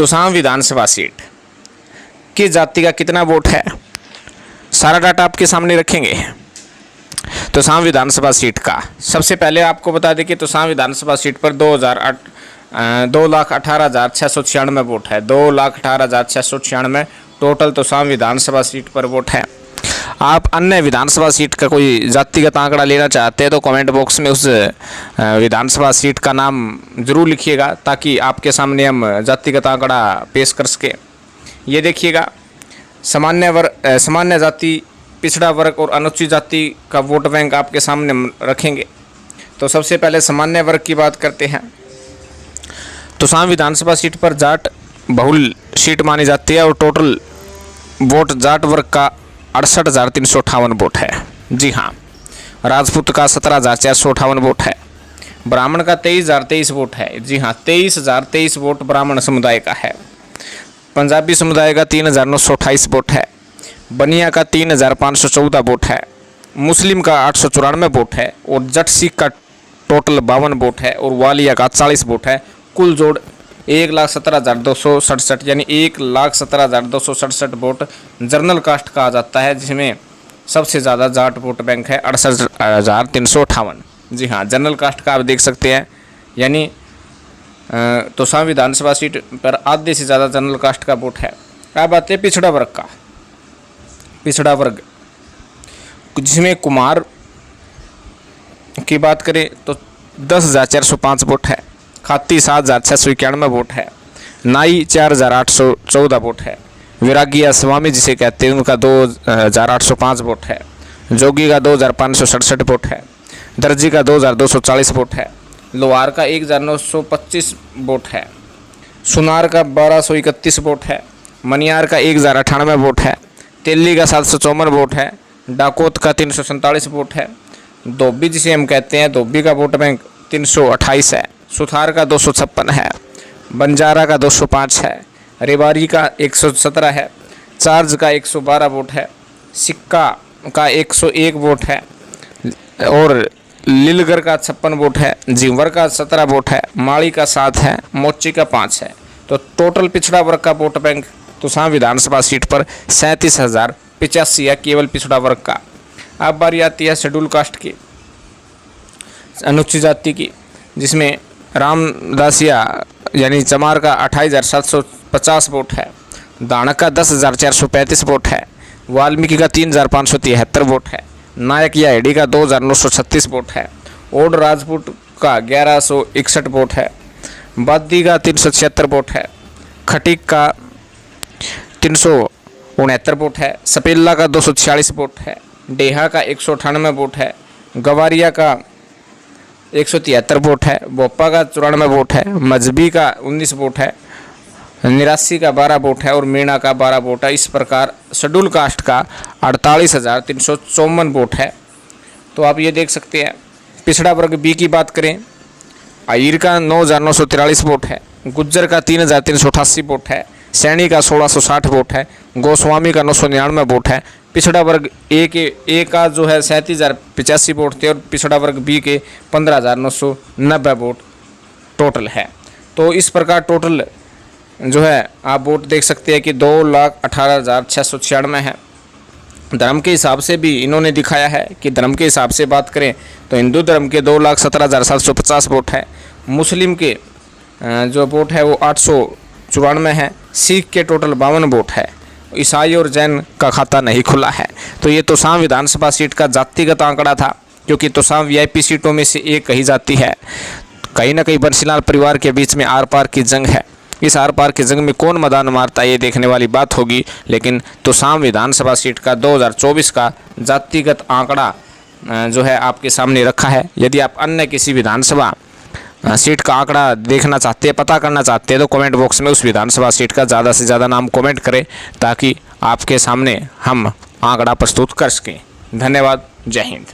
तोशाम विधानसभा seat किस जाति का कितना वोट है, सारा डाटा आपके सामने रखेंगे। तोशाम विधानसभा सीट का सबसे पहले आपको बता दें कि तोशाम विधानसभा सीट पर 2,18,696 वोट है। 2,18,696 टोटल तोशाम विधानसभा सीट पर वोट है। आप अन्य विधानसभा सीट का कोई जातिगत आंकड़ा लेना चाहते हैं तो कमेंट बॉक्स में उस विधानसभा सीट का नाम जरूर लिखिएगा, ताकि आपके सामने हम जातिगत आंकड़ा पेश कर सकें। ये देखिएगा, सामान्य जाति, पिछड़ा वर्ग और अनुसूचित जाति का वोट बैंक आपके सामने रखेंगे। तो सबसे पहले सामान्य वर्ग की बात करते हैं। तोशाम विधानसभा सीट पर जाट बहुल सीट मानी जाती है और टोटल वोट जाट वर्ग का 68,358 वोट है। जी हाँ, राजपूत का 17,458 वोट है। ब्राह्मण का 23,023 वोट है। जी हाँ, 23,023 वोट ब्राह्मण समुदाय का है। पंजाबी समुदाय का 3,928 वोट है। बनिया का 3,514 वोट है। मुस्लिम का 894 वोट है और जट सिख का टोटल 52 वोट है और वालिया का 40 वोट है। कुल जोड़ 1,17,267 यानी 1,17,267 वोट जनरल कास्ट का आ जाता है, जिसमें सबसे ज़्यादा जाट वोट बैंक है 68,358। जी हाँ, जनरल कास्ट का आप देख सकते हैं, यानी तोशाम विधानसभा सीट पर आधे से ज़्यादा जनरल कास्ट का वोट है। अब आते हैं पिछड़ा वर्ग का। पिछड़ा वर्ग जिसमें कुमार की बात करें तो 10,405 वोट है। खाती 7,691 वोट है। नाई 4,814 वोट है। विरागिया स्वामी जिसे कहते हैं उनका 2,805 वोट है। जोगी का 2,567 वोट है। दर्जी का 2,240 वोट है। लोहार का 1,925 वोट है। सुनार का 1,231 वोट है। मनियार का 1,098 वोट है। तेली का 754 वोट है। डाकोत का 347 वोट है। धोबी जिसे हम कहते हैं, धोबी का वोट बैंक 328 है। सुथार का 256 है। बंजारा का 205 है। रेवारी का 117 है। चार्ज का 112 वोट है। सिक्का का 101 वोट है और लीलगर का 56 वोट है। जीवर का 17 वोट है। माड़ी का 7 है। मोची का 5 है। तो टोटल पिछड़ा वर्ग का वोट बैंक तोशाम विधानसभा सीट पर 37,085 है, केवल पिछड़ा वर्ग का। अब बारी आती है शेड्यूल कास्ट की, अनुसूचित जाति की, जिसमें रामदासिया यानी चमार का 28,750 वोट है। दानक का 10,435 वोट है। वाल्मीकि का 3,573 वोट है। नायक या हेडी का 2,936 वोट है। ओड राजपूत का 1,161 वोट है। बादी का 376 वोट है। खटीक का 369 वोट है। सपेला का 246 वोट है। डेहा का 198 वोट है। गवारिया का 173 वोट है। बोपा का 94 वोट है। मजबी का 19 वोट है। निरासी का 12 वोट है और मीणा का 12 वोट है। इस प्रकार शेड्यूल कास्ट का 48,354 वोट है। तो आप ये देख सकते हैं। पिछड़ा वर्ग बी की बात करें, अय्यर का 9,943 वोट है। गुज्जर का 3,388 वोट है। सैनी का 1,660 वोट है। गोस्वामी का 999 वोट है। पिछड़ा वर्ग ए का जो है 37,085 वोट थे और पिछड़ा वर्ग बी के 15,990 वोट टोटल है। तो इस प्रकार टोटल जो है आप वोट देख सकते हैं कि 2,18,696 है। धर्म के हिसाब से भी इन्होंने दिखाया है कि धर्म के हिसाब से बात करें तो हिंदू धर्म के 2,17,750 वोट है। मुस्लिम के जो वोट है वो 894 है। सिख के टोटल 52 वोट है। ईसाई और जैन का खाता नहीं खुला है। तो ये तोशाम विधानसभा सीट का जातिगत आंकड़ा था, क्योंकि तोशाम वीआईपी सीटों में से एक कही जाती है। कहीं ना कहीं बंसीलाल परिवार के बीच में आर पार की जंग है। इस आर पार की जंग में कौन मैदान मारता है ये देखने वाली बात होगी। लेकिन तोशाम विधानसभा सीट का 2024 का जातिगत आंकड़ा जो है आपके सामने रखा है। यदि आप अन्य किसी विधानसभा सीट का आंकड़ा देखना चाहते हैं, पता करना चाहते हैं, तो कमेंट बॉक्स में उस विधानसभा सीट का ज़्यादा से ज़्यादा नाम कमेंट करें, ताकि आपके सामने हम आंकड़ा प्रस्तुत कर सकें। धन्यवाद। जय हिंद।